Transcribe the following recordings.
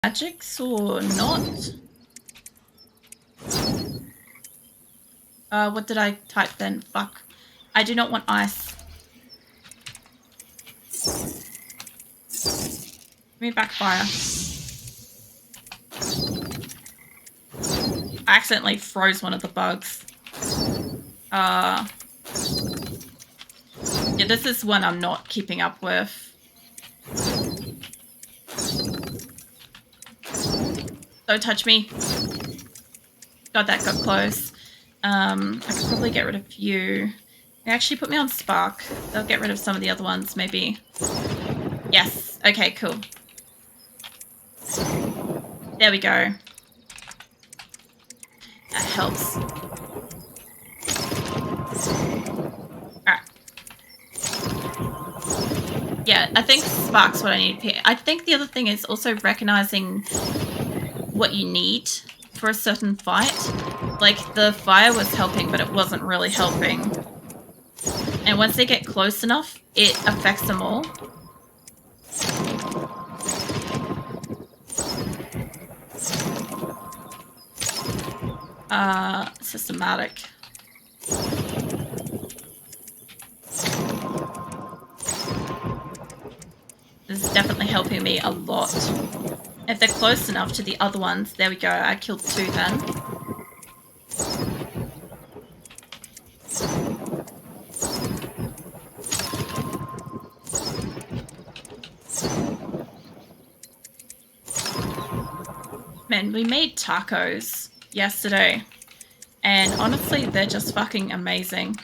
magics or not? What did I type then? Fuck. I do not want ice. Give me back fire. I accidentally froze one of the bugs. Yeah, this is one I'm not keeping up with. Don't touch me. God, that got close. I could probably get rid of you. They actually put me on Spark. They'll get rid of some of the other ones, maybe. Yes. Okay, cool. There we go. That helps. Alright. Yeah, I think Spark's what I need here. I think the other thing is also recognizing what you need for a certain fight. Like, the fire was helping, but it wasn't really helping. And once they get close enough, it affects them all. Systematic. This is definitely helping me a lot. If they're close enough to the other ones, there we go. I killed 2 then. Man, we made tacos yesterday, and honestly, they're just fucking amazing.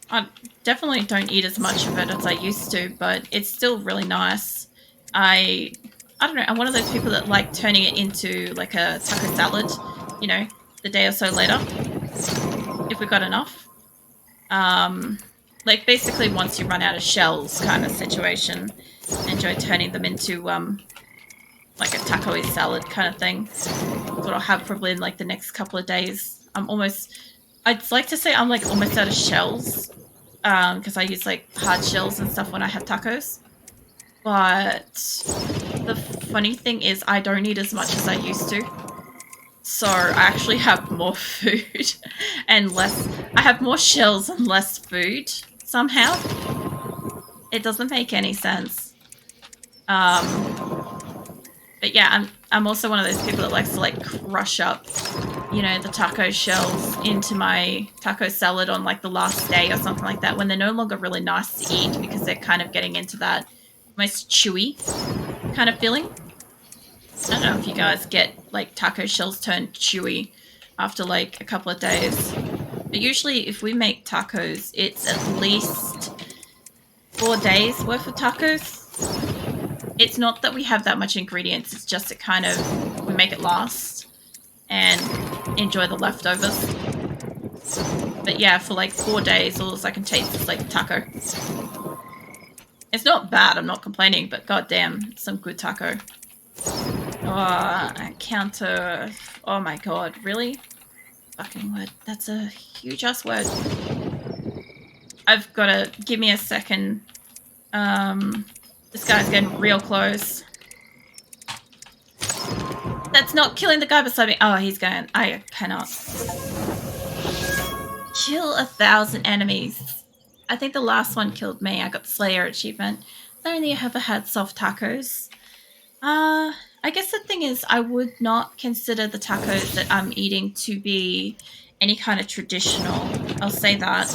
I definitely don't eat as much of it as I used to, but it's still really nice. I don't know, I'm one of those people that like turning it into like a taco salad, you know, the day or so later, if we got enough. Like basically once you run out of shells kind of situation, enjoy turning them into like a taco salad kind of thing. That's what I'll have probably in like the next couple of days. I'd like to say I'm like almost out of shells, because I use like hard shells and stuff when I have tacos. But the funny thing is I don't eat as much as I used to. So I actually have more food and less. I have more shells and less food somehow. It doesn't make any sense. But yeah, I'm also one of those people that likes to like crush up, you know, the taco shells into my taco salad on like the last day or something like that, when they're no longer really nice to eat because they're kind of getting into that most chewy kind of feeling. I don't know if you guys get like taco shells turned chewy after like a couple of days. But usually if we make tacos, it's at least 4 days worth of tacos. It's not that we have that much ingredients, it's just we make it last and enjoy the leftovers. But yeah, for like 4 days, all I can taste is like taco. It's not bad, I'm not complaining, but goddamn, some good taco. Oh, counter. Oh my god, really? Fucking word. That's a huge ass word. I've gotta. Give me a second. This guy's getting real close. That's not killing the guy beside me. Oh, he's going. I cannot. Kill 1,000 enemies. I think the last one killed me. I got the Slayer achievement. I only ever had soft tacos. I guess the thing is, I would not consider the tacos that I'm eating to be any kind of traditional. I'll say that.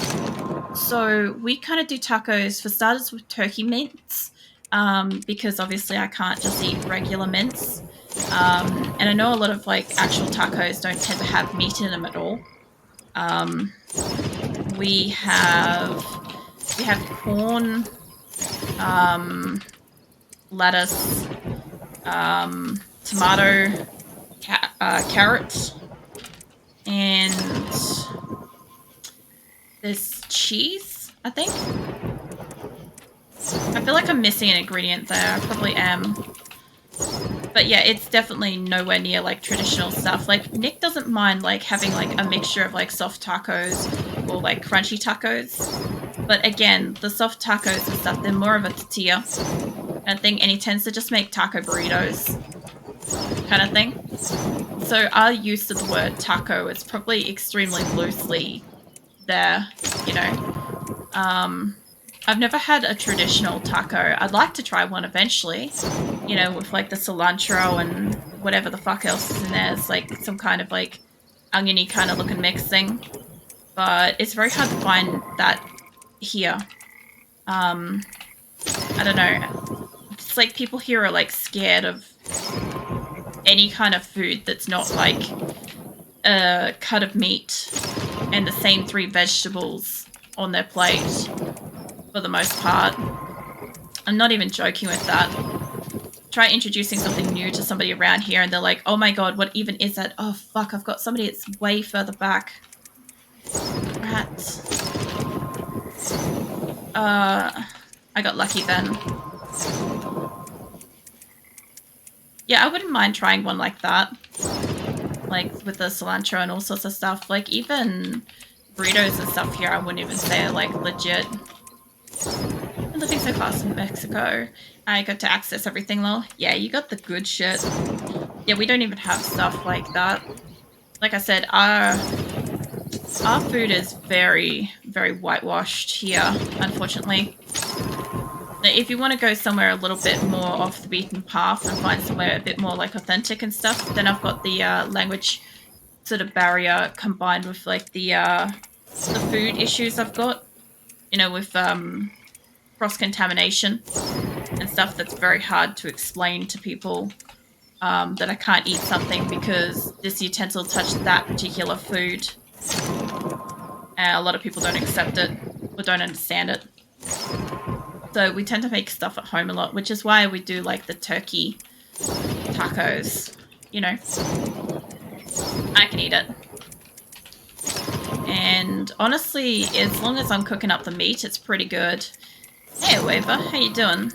So we kind of do tacos for starters with turkey mince, because obviously I can't just eat regular mince. And I know a lot of like actual tacos don't tend to have meat in them at all. We have corn, lettuce, tomato, carrots, and there's cheese, I think. I feel like I'm missing an ingredient there. I probably am. But yeah, it's definitely nowhere near like traditional stuff. Like Nick doesn't mind like having like a mixture of like soft tacos or like crunchy tacos. But again, the soft tacos and stuff, they're more of a tortilla and thing, and he tends to just make taco burritos. kind of thing. So our use of the word taco is probably extremely loosely there, you know. I've never had a traditional taco. I'd like to try one eventually, you know, with like the cilantro and whatever the fuck else is in there. It's like some kind of like oniony kind of looking mix thing. But it's very hard to find that here. I don't know. It's like people here are like scared of any kind of food that's not like a cut of meat and the same 3 vegetables on their plate for the most part. I'm not even joking with that. Try introducing something new to somebody around here and they're like, oh my god, what even is that? Oh fuck, I've got somebody that's way further back. Rats. I got lucky then. Yeah, I wouldn't mind trying one like that. Like with the cilantro and all sorts of stuff. Like even burritos and stuff here, I wouldn't even say are like legit. I'm living so fast in Mexico. I got to access everything though. Yeah, you got the good shit. Yeah, we don't even have stuff like that. Like I said, our food is very, very whitewashed here, unfortunately. If you want to go somewhere a little bit more off the beaten path and find somewhere a bit more like authentic and stuff, then I've got the language sort of barrier combined with like the food issues I've got, you know, with cross-contamination and stuff that's very hard to explain to people that I can't eat something because this utensil touched that particular food. And a lot of people don't accept it or don't understand it. So we tend to make stuff at home a lot, which is why we do like the turkey tacos. You know, I can eat it. And honestly, as long as I'm cooking up the meat, it's pretty good. Hey, Waver, how you doing?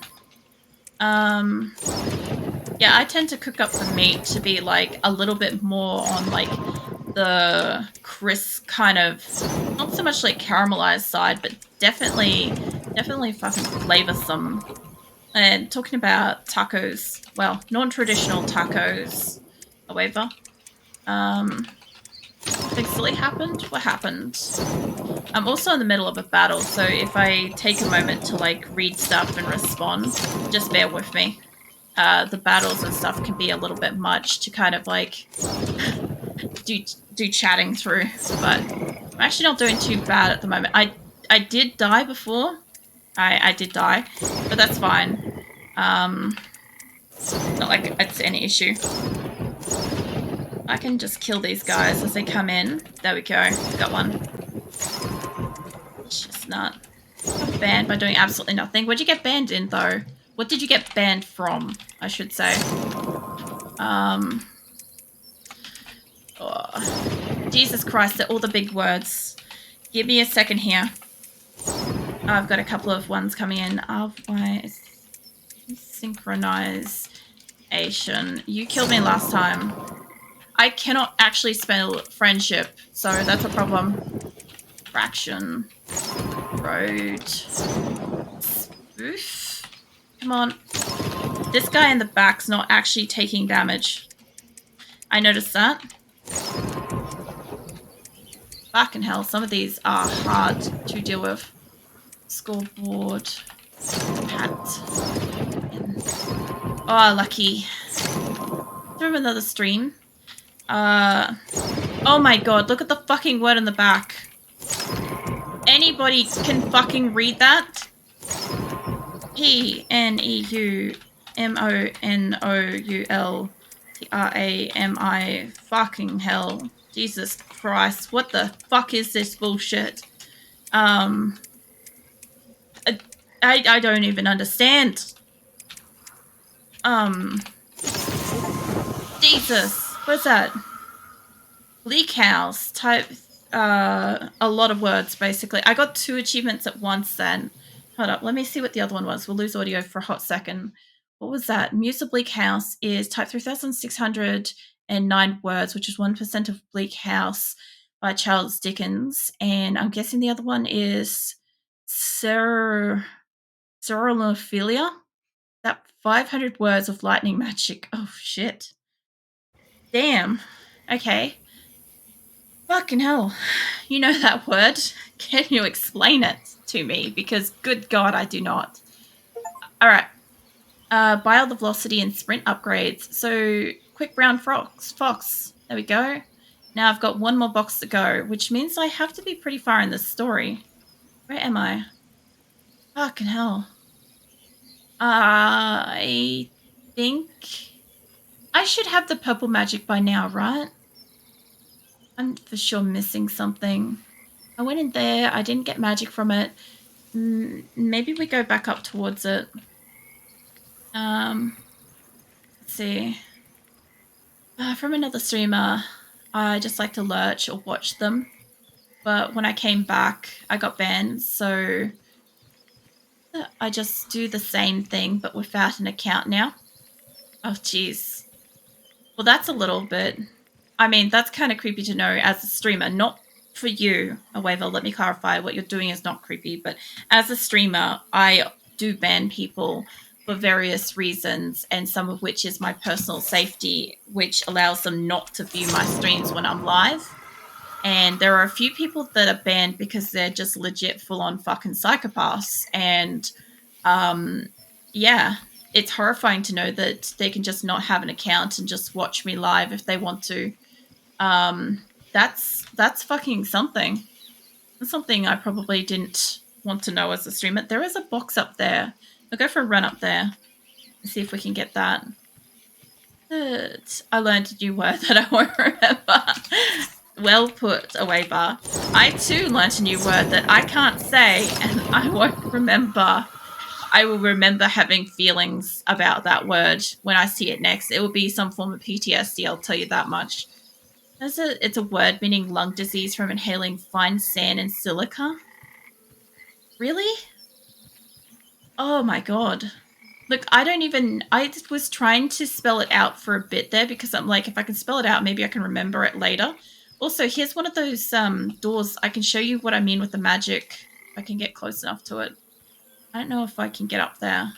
Yeah, I tend to cook up the meat to be like a little bit more on like the crisp kind of, not so much like caramelized side, but definitely fucking flavorsome. And talking about tacos, well, non-traditional tacos, however, something silly happened? What happened? I'm also in the middle of a battle, so if I take a moment to like read stuff and respond, just bear with me. The battles and stuff can be a little bit much to kind of like do chatting through, but I'm actually not doing too bad at the moment. I did die before. I did die, but that's fine. Not like it's any issue. I can just kill these guys as they come in. There we go. Got one. Just not. Got banned by doing absolutely nothing. What'd you get banned in, though? What did you get banned from, I should say? Oh, Jesus Christ, they're all the big words. Give me a second here. I've got a couple of ones coming in. Synchronization. You killed me last time. I cannot actually spell friendship, so that's a problem. Fraction. Road. Spoof. Come on. This guy in the back's not actually taking damage. I noticed that. Fucking hell, some of these are hard to deal with. Scoreboard. Hat. Oh, lucky. Through another stream. Oh my god, look at the fucking word on the back. Anybody can fucking read that? PNEUMONOULTRAMI. Fucking hell. Jesus Christ. What the fuck is this bullshit? I don't even understand. Jesus. What's that? Bleak House. Type a lot of words, basically. I got 2 achievements at once then. Hold up, let me see what the other one was. We'll lose audio for a hot second. What was that? Muse of Bleak House is type 3,609 words, which is 1% of Bleak House by Charles Dickens. And I'm guessing the other one is Ceruleophilia. That 500 words of lightning magic. Oh, shit. Damn. Okay. Fucking hell. You know that word? Can you explain it to me? Because good God, I do not. All right. Buy all the velocity and sprint upgrades. So quick brown fox. There we go. Now I've got one more box to go, which means I have to be pretty far in this story. Where am I? Fucking hell. I think I should have the purple magic by now, right? I'm for sure missing something. I went in there. I didn't get magic from it. Maybe we go back up towards it. Let's see. From another streamer, I just like to lurch or watch them. But when I came back, I got banned. So I just do the same thing, but without an account now. Oh, jeez. Well, that's a little bit... I mean, that's kind of creepy to know as a streamer. Not for you, however, let me clarify. What you're doing is not creepy. But as a streamer, I do ban people for various reasons, and some of which is my personal safety, which allows them not to view my streams when I'm live. And there are a few people that are banned because they're just legit full-on fucking psychopaths. And, yeah, it's horrifying to know that they can just not have an account and just watch me live if they want to. That's fucking something. That's something I probably didn't want to know as a streamer. There is a box up there. I'll go for a run up there and see if we can get that. I learned a new word that I won't remember. Well put, away bar. I too learnt a new word that I can't say and I won't remember. I will remember having feelings about that word when I see it next. It will be some form of PTSD, I'll tell you that much. It's a word meaning lung disease from inhaling fine sand and silica. Really? Oh my god. Look, I was trying to spell it out for a bit there because I'm like, if I can spell it out, maybe I can remember it later. Also, here's one of those doors. I can show you what I mean with the magic. If I can get close enough to it. I don't know if I can get up there.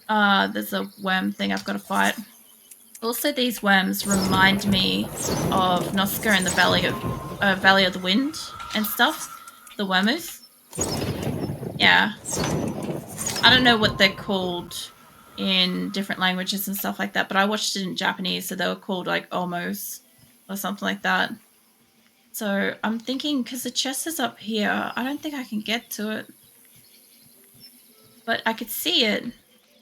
There's a worm thing I've got to fight. Also, these worms remind me of Noska and the Valley of the Wind and stuff. The wormers. Yeah. I don't know what they're called in different languages and stuff like that, but I watched it in Japanese, so they were called like omos or something like that. So I'm thinking, because the chest is up here, I don't think I can get to it. But I could see it.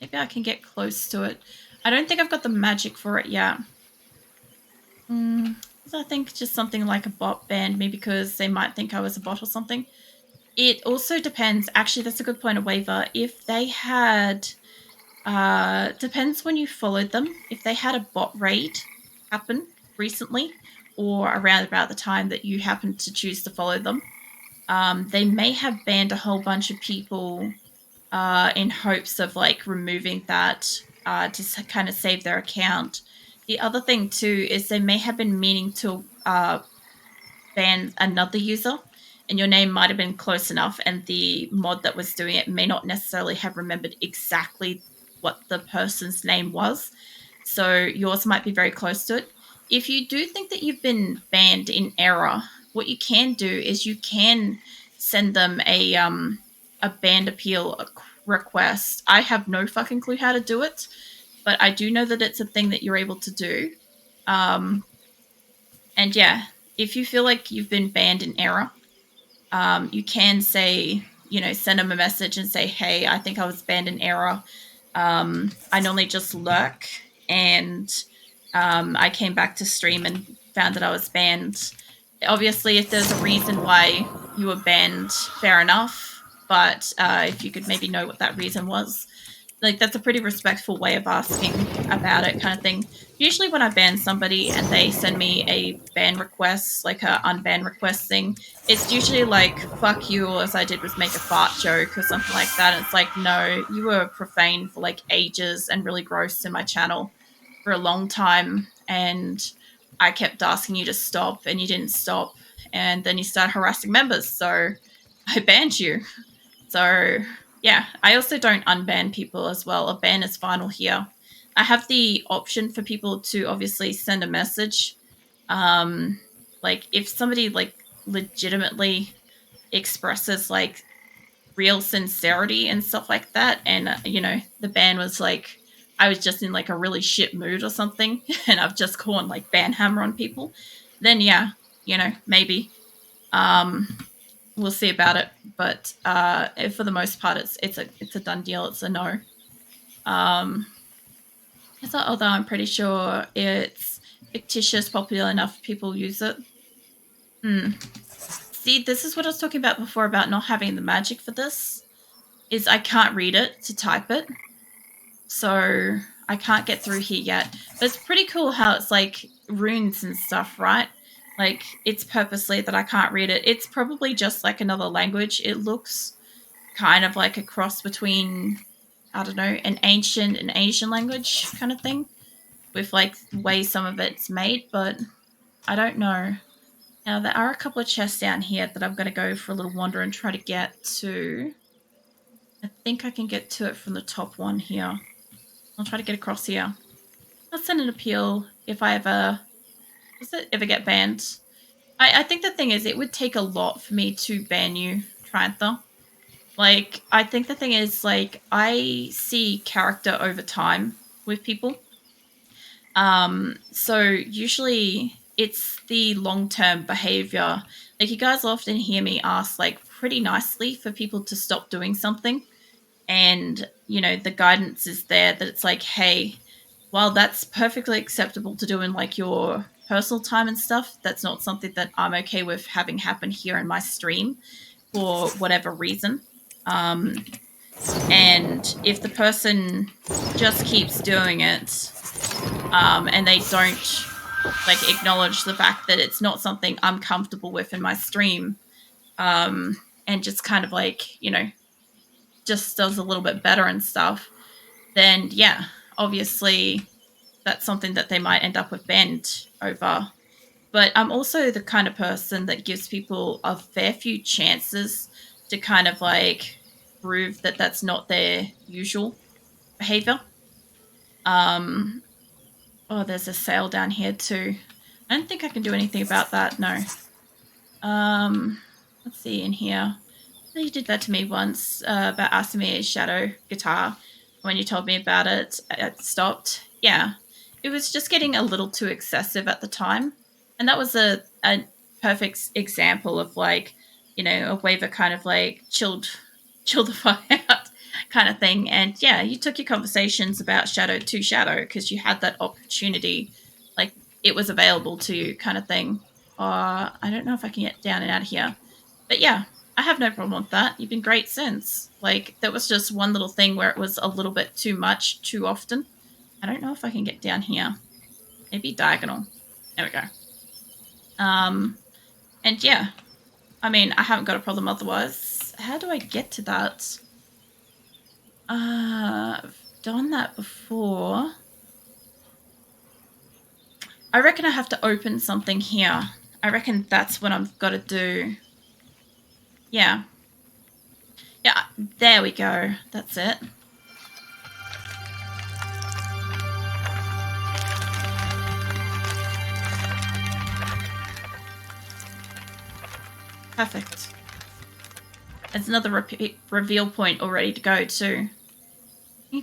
Maybe I can get close to it. I don't think I've got the magic for it yet. I think just something like a bot banned me because they might think I was a bot or something. It also depends. Actually, that's a good point of waiver. If they had... depends when you followed them. If they had a bot raid happen recently or around about the time that you happened to choose to follow them, they may have banned a whole bunch of people in hopes of like removing that to kind of save their account. The other thing too is they may have been meaning to ban another user, and your name might have been close enough, and the mod that was doing it may not necessarily have remembered exactly what the person's name was. So yours might be very close to it. If you do think that you've been banned in error, what you can do is you can send them a banned appeal request. I have no fucking clue how to do it, but I do know that it's a thing that you're able to do. And yeah, if you feel like you've been banned in error, you can say, send them a message and say, hey, I think I was banned in error. I normally just lurk, and I came back to stream and found that I was banned. Obviously, if there's a reason why you were banned, fair enough. But if you could maybe know what that reason was, like that's a pretty respectful way of asking about it, kind of thing. Usually when I ban somebody and they send me a ban request, like a unban request thing, it's usually like, fuck you, or as I did was make a fart joke or something like that. And it's like, no, you were profane for like ages and really gross in my channel for a long time. And I kept asking you to stop and you didn't stop. And then you started harassing members. So I banned you. So yeah, I also don't unban people as well. A ban is final here. I have the option for people to obviously send a message. Like if somebody like legitimately expresses like real sincerity and stuff like that, and the ban was like I was just in like a really shit mood or something, and I've just gone like ban hammer on people, then yeah, maybe um we'll see about it. But for the most part, it's a done deal. It's a no. Um, although I'm pretty sure it's fictitious, popular enough people use it. Hmm. See, this is what I was talking about before about not having the magic for this. Is I can't read it to type it, so I can't get through here yet. But it's pretty cool how it's like runes and stuff, right? Like it's purposely that I can't read it. It's probably just like another language. It looks kind of like a cross between, I don't know, an ancient and Asian language kind of thing, with like the way some of it's made, but I don't know. Now there are a couple of chests down here that I've got to go for a little wander and try to get to. I think I can get to it from the top one here. I'll try to get across here. I'll send an appeal if I ever get banned. I think the thing is, it would take a lot for me to ban you, Triantha. Like, I think the thing is, like, I see character over time with people. So usually it's the long-term behavior. Like, you guys often hear me ask, like, pretty nicely for people to stop doing something. And, the guidance is there that it's like, hey, while that's perfectly acceptable to do in, like, your personal time and stuff, that's not something that I'm okay with having happen here in my stream for whatever reason. And if the person just keeps doing it, and they don't like acknowledge the fact that it's not something I'm comfortable with in my stream, and just kind of like, just does a little bit better and stuff, then yeah, obviously that's something that they might end up with banned over. But I'm also the kind of person that gives people a fair few chances to kind of like prove that that's not their usual behavior. Oh, there's a sale down here too. I don't think I can do anything about that. No. Let's see in here. You did that to me once about asking me a shadow guitar. When you told me about it, it stopped. Yeah, it was just getting a little too excessive at the time, and that was a perfect example of like, a waiver kind of like chill the fuck out kind of thing. And yeah, you took your conversations about shadow to shadow because you had that opportunity, like it was available to you kind of thing. I don't know if I can get down and out of here, but yeah, I have no problem with that. You've been great since. Like, that was just one little thing where it was a little bit too much, too often. I don't know if I can get down here. Maybe diagonal. There we go. And yeah, I mean, I haven't got a problem otherwise. How do I get to that? I've done that before. I reckon I have to open something here. I reckon that's what I've got to do. Yeah. Yeah, there we go. That's it. Perfect. There's another reveal point all ready to go too.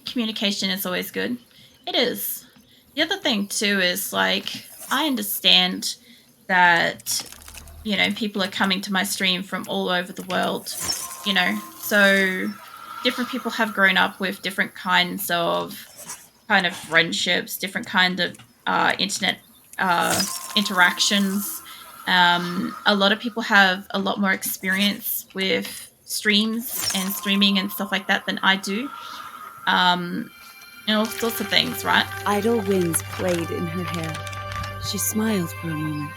Communication is always good. It is. The other thing too is like, I understand that, people are coming to my stream from all over the world, so different people have grown up with different kinds of kind of friendships, different kind of internet interactions. A lot of people have a lot more experience with streams and streaming and stuff like that than I do. And all sorts of things, right? Idle winds played in her hair. She smiled for a moment,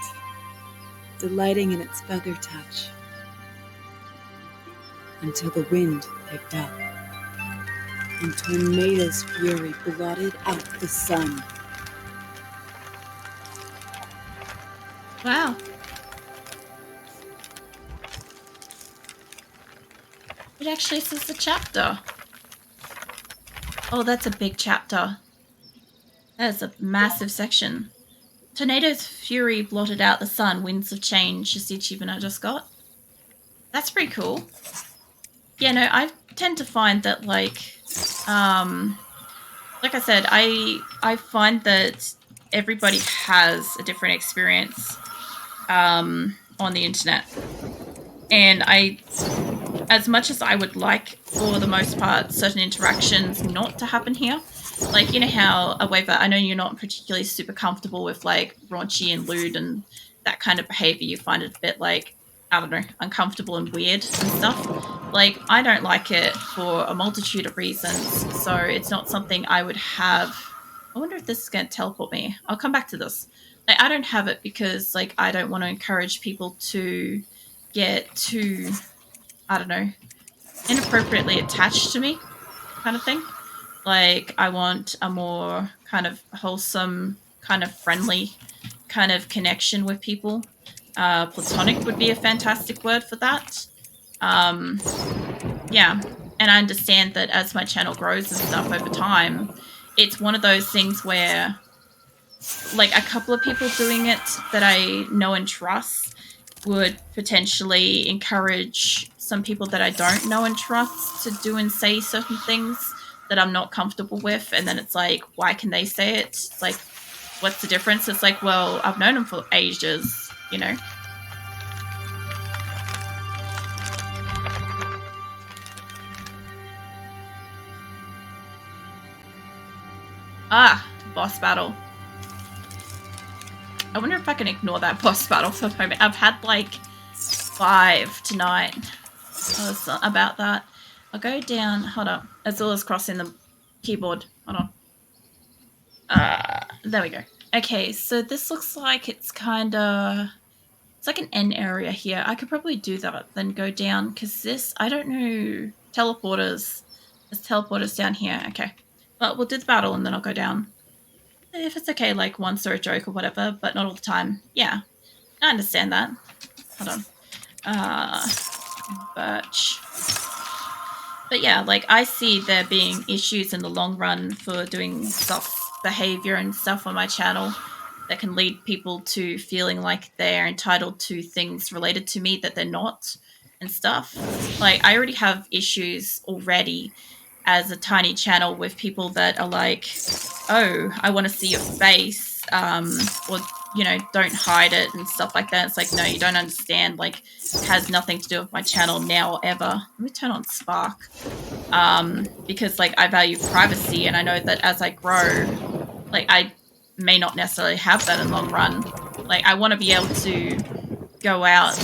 delighting in its feather touch, until the wind picked up, and tornado's fury blotted out the sun. Wow. It actually says the chapter. Oh, that's a big chapter. That is a massive section. Tornado's fury blotted out the sun. Winds of change is the achievement I just got. That's pretty cool. Yeah, no, I tend to find that, like I said, I find that everybody has a different experience on the internet. And as much as I would like, for the most part, certain interactions not to happen here, like, you know how a waiver, I know you're not particularly super comfortable with, like, raunchy and lewd and that kind of behavior. You find it a bit, like, I don't know, uncomfortable and weird and stuff. Like, I don't like it for a multitude of reasons, so it's not something I would have. I wonder if this is going to teleport me. I'll come back to this. Like, I don't have it because, like, I don't want to encourage people to get too, I don't know, inappropriately attached to me kind of thing. Like, I want a more kind of wholesome, kind of friendly kind of connection with people. Platonic would be a fantastic word for that. Yeah, and I understand that as my channel grows and stuff over time, it's one of those things where, like, a couple of people doing it that I know and trust would potentially encourage some people that I don't know and trust to do and say certain things that I'm not comfortable with. And then it's like, why can they say it? It's like, what's the difference? It's like, well, I've known them for ages, you know? Ah, boss battle. I wonder if I can ignore that boss battle for the moment. I've had like 5 tonight. About that. I'll go down. Hold up. Azula's crossing the keyboard. Hold on. There we go. Okay, so this looks like it's kind of... It's like an N area here. I could probably do that, then go down, because this... I don't know... Teleporters. There's teleporters down here. Okay. Well, we'll do the battle, and then I'll go down. If it's okay, like, once or a joke or whatever, but not all the time. Yeah. I understand that. Hold on. Birch. But yeah, like, I see there being issues in the long run for doing soft behavior and stuff on my channel that can lead people to feeling like they're entitled to things related to me that they're not and stuff. Like, I already have issues already as a tiny channel with people that are like, oh, I want to see your face, or, you know, don't hide it and stuff like that. It's like, no, you don't understand. Like, it has nothing to do with my channel now or ever. Let me turn on Spark. Because, like, I value privacy, and I know that as I grow, like, I may not necessarily have that in the long run. Like, I want to be able to go out,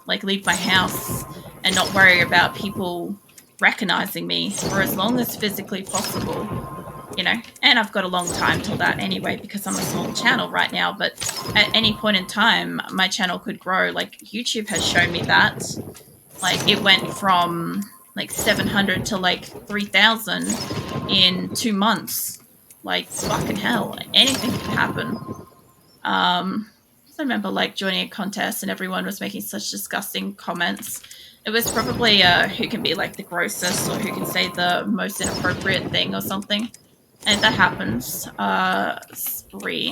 like, leave my house and not worry about people recognizing me for as long as physically possible, you know. And I've got a long time till that anyway, because I'm a small channel right now, but at any point in time my channel could grow. Like, YouTube has shown me that. Like, it went from like 700 to like 3,000 in 2 months. Like, fucking hell, anything can happen. I remember, like, joining a contest and everyone was making such disgusting comments. It was probably who can be, like, the grossest or who can say the most inappropriate thing or something. And that happens. Spree.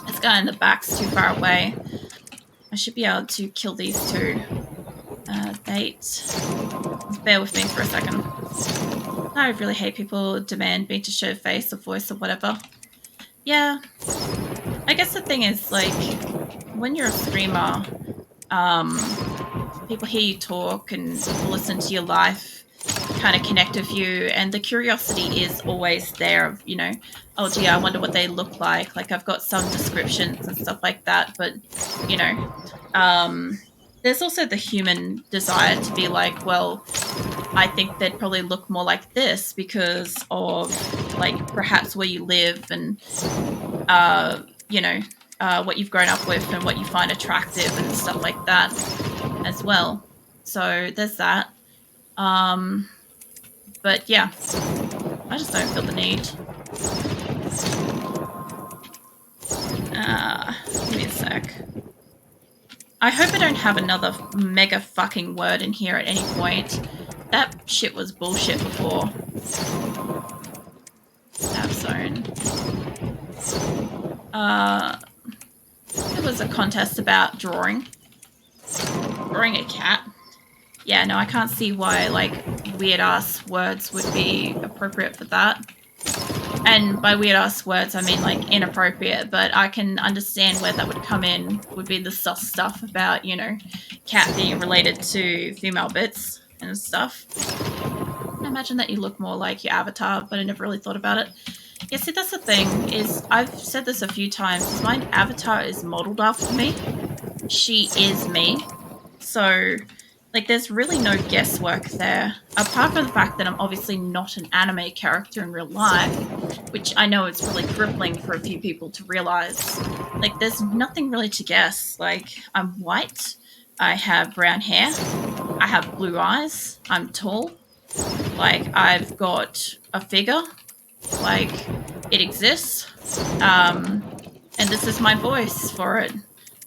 This guy in the back's too far away. I should be able to kill these two. Date. Bear with me for a second. I really hate people demand me to show face or voice or whatever. Yeah. I guess the thing is, like, when you're a streamer, people hear you talk and listen to your life, kind of connect with you, and the curiosity is always there of, you know, oh gee, I wonder what they look like. Like, I've got some descriptions and stuff like that, but, you know, there's also the human desire to be like, well, I think they'd probably look more like this because of, like, perhaps where you live and, you know, what you've grown up with and what you find attractive and stuff like that as well. So there's that. But yeah, I just don't feel the need. Give me a sec. I hope I don't have another mega fucking word in here at any point. That shit was bullshit before. Stab zone. It was a contest about drawing a cat. Yeah, no, I can't see why, like, weird-ass words would be appropriate for that. And by weird-ass words, I mean, like, inappropriate, but I can understand where that would come in, would be the sus stuff about, you know, cat being related to female bits and stuff. I imagine that you look more like your avatar, but I never really thought about it. Yeah, see, that's the thing, is I've said this a few times, my avatar is modeled after me. She is me. So, like, there's really no guesswork there. Apart from the fact that I'm obviously not an anime character in real life, which I know is really crippling for a few people to realize. Like, there's nothing really to guess. Like, I'm white, I have brown hair, I have blue eyes, I'm tall, like, I've got a figure, like, it exists, and this is my voice for it.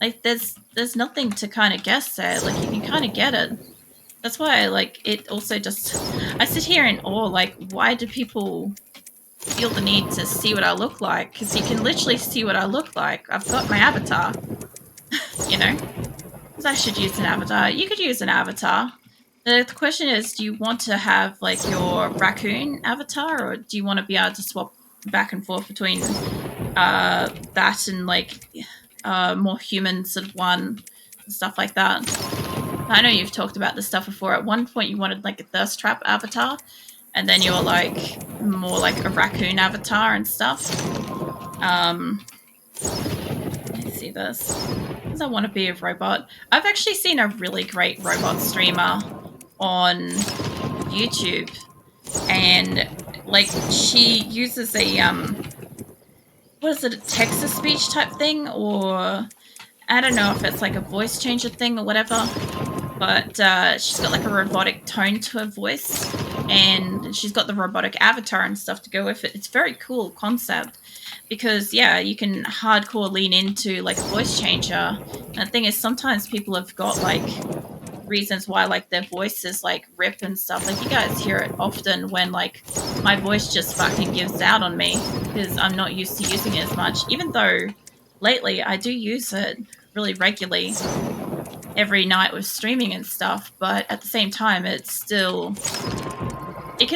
Like, there's nothing to kind of guess there. Like, you can kind of get it. That's why, like, it also just... I sit here in awe, like, why do people feel the need to see what I look like? Because you can literally see what I look like. I've got my avatar, you know? Because I should use an avatar. You could use an avatar. The question is, do you want to have, like, your raccoon avatar, or do you want to be able to swap back and forth between that and, like... more human sort of one, stuff like that. I know you've talked about this stuff before. At one point you wanted like a thirst trap avatar, and then you were like more like a raccoon avatar and stuff. Let's see this. Because I want to be a robot. I've actually seen a really great robot streamer on YouTube, and like she uses a what is it, a text-to-speech type thing, or I don't know if it's like a voice changer thing or whatever, but she's got like a robotic tone to her voice, and she's got the robotic avatar and stuff to go with it. It's a very cool concept, because yeah, you can hardcore lean into like a voice changer. And the thing is, sometimes people have got like reasons why like their voices like rip and stuff. Like, you guys hear it often when like my voice just fucking gives out on me because I'm not used to using it as much, even though lately I do use it really regularly every night with streaming and stuff. But at the same time, it can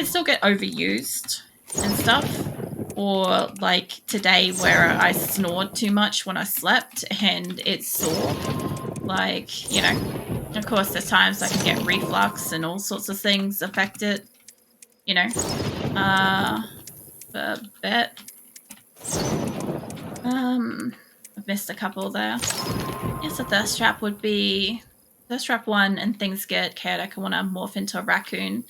still get overused and stuff. Or like today where I snored too much when I slept and it's sore. Like, you know, of course, there's times I can get reflux and all sorts of things affect it, you know. A bit. I've missed a couple there. Yes, a thirst trap would be thirst trap 1 and things get chaotic. I want to morph into a raccoon.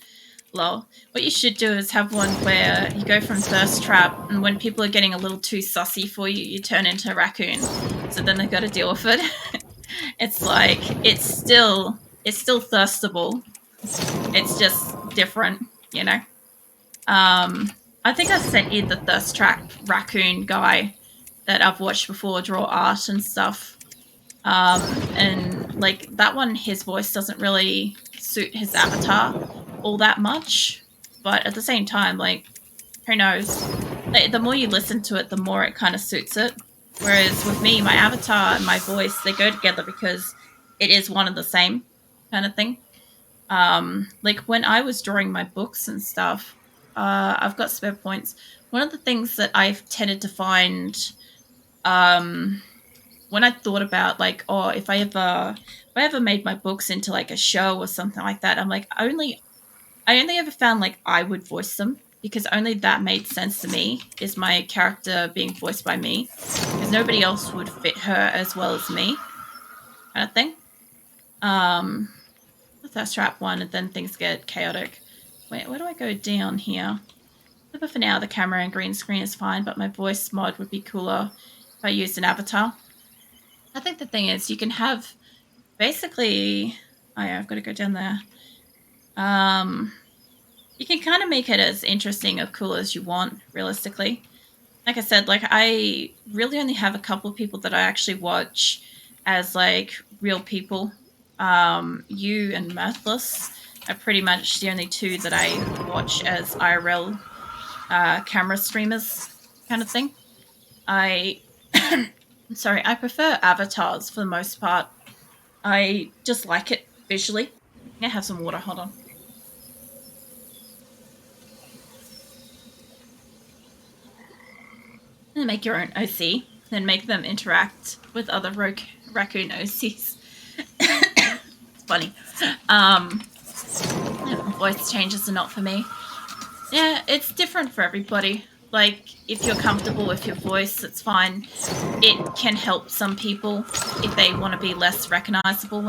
Lol. What you should do is have one where you go from thirst trap, and when people are getting a little too sussy for you, you turn into a raccoon. So then they've got to deal with it. It's like, it's still thirstable. It's just different, you know? I think I sent you the thirst trap raccoon guy that I've watched before draw art and stuff. And like that one, his voice doesn't really suit his avatar all that much. But at the same time, like, who knows? Like, the more you listen to it, the more it kind of suits it. Whereas with me, my avatar and my voice, they go together because it is one and the same kind of thing. Like when I was drawing my books and stuff, I've got spare points. One of the things that I've tended to find when I thought about like, oh, if I ever made my books into like a show or something like that, I'm like, I only ever found like I would voice them, because only that made sense to me, is my character being voiced by me, because nobody else would fit her as well as me, kind of thing. That's trap 1, and then things get chaotic. Wait, where do I go down here? But for now, the camera and green screen is fine, but my voice mod would be cooler if I used an avatar. I think the thing is, you can have basically... Oh yeah, I've got to go down there. You can kind of make it as interesting or cool as you want, realistically. Like I said, like, I really only have a couple of people that I actually watch as, like, real people. You and Mirthless are pretty much the only two that I watch as IRL camera streamers kind of thing. I Sorry, I prefer avatars for the most part. I just like it visually. I have some water, hold on. And make your own OC, then make them interact with other raccoon OCs. It's funny. Voice changes are not for me. Yeah, it's different for everybody. Like, if you're comfortable with your voice, it's fine. It can help some people if they want to be less recognizable